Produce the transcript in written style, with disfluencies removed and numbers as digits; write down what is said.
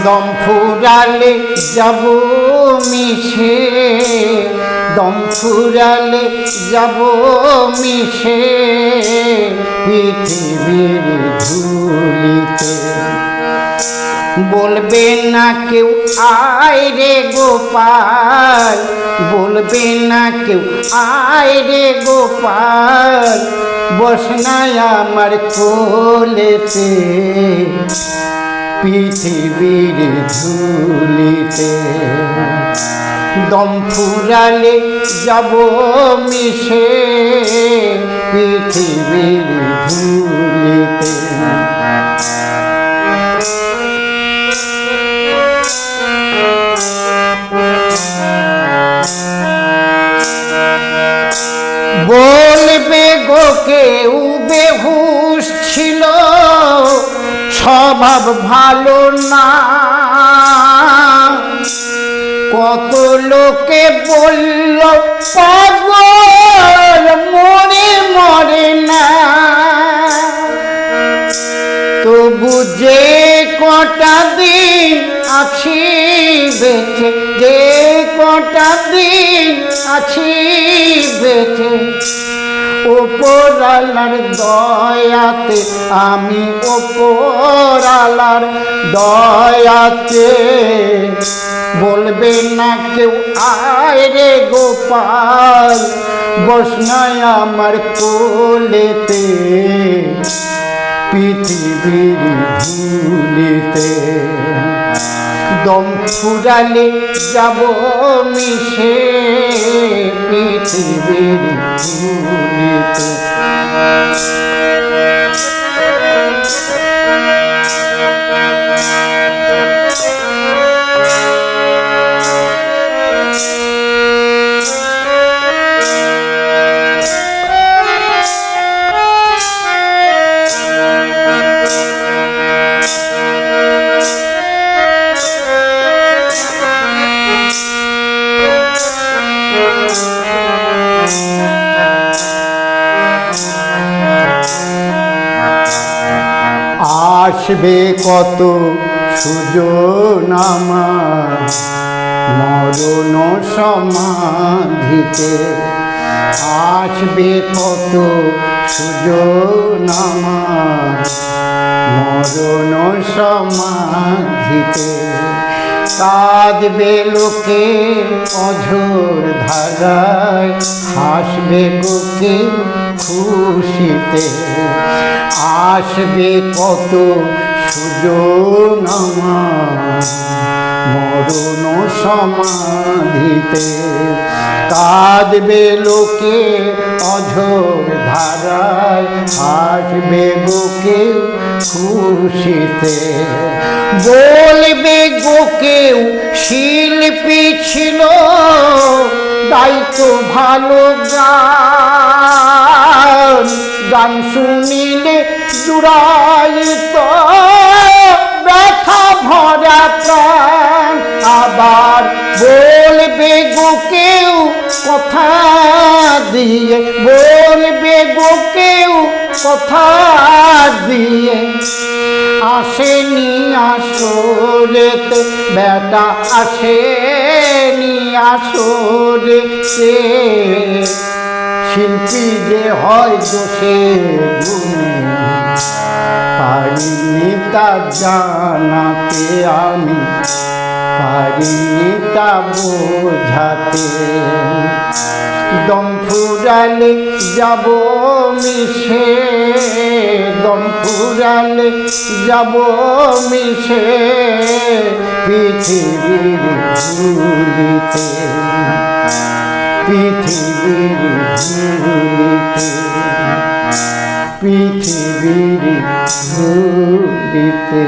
দম ফুরালে যাব মিশে, দম ফুরালে যাব মিশে পৃথিবীর ধুলিতে। বলবে না কেউ আয় রে গোপাল, বলবে না কেউ আয় রে গোপাল, বস না আমার কোলেতে পৃথিবীর ধুলিতে। দম ফুরালে যাব মিশে পৃথিবীর ধুলিতে। বলবে গো কেউ বেহুশ ছিল, স্বভাব ভালো না, কত লোকে বলল পাগল মরে মরে না। তবু যে কটা দিন আছি বেঁচে, যে কটা দিন আছি বেঁচে, ওপরালার দয়াতে আমি ওপরালার দয়াতে। বলবে না কেউ আয় রে গোপাল, বস না আমার কোলেতে পৃথিবীর ধুলিতে। দম ফুরালে যাব মিশে পৃথিবীর ধুলিতে। আসবে কত সুজন আমার মরণ সমাধিতে, আসবে কত সুজন আমার মরণ সমাধিতে। কাঁদবে লোকে অঝোর ধারায়, হাসবে গোকে খুশিতে। আসবে কত সুজন আমার মরণ সমাধিতে। কাঁদবে লোকে অঝোর ধারায়, হাসবে গোকে খুশিতে। বলবে গো কেউ শিল্পী ছিল, দায়িত্ব ভালো গান, গান শুনিলে জুড়াইত ব্যথা ভরা প্রাণ। আবার বলবে গো কেউ কথা দিয়ে, বলবে গো কেউ কথা দিয়ে, আসেনি আসরেতে বেটা, আসেনি আসরেতে। শিল্পী যে হয় দোষে গুণে, পারিনি তা জানাতে আমি, পারিনি তা বোঝাতে। দম ফুরালে যাব মিশে, দম ফুরালে যাব মিশে পৃথিবীর ধুলিতে, পৃথিবীর ধুলিতে, পৃথিবীর ধুলিতে।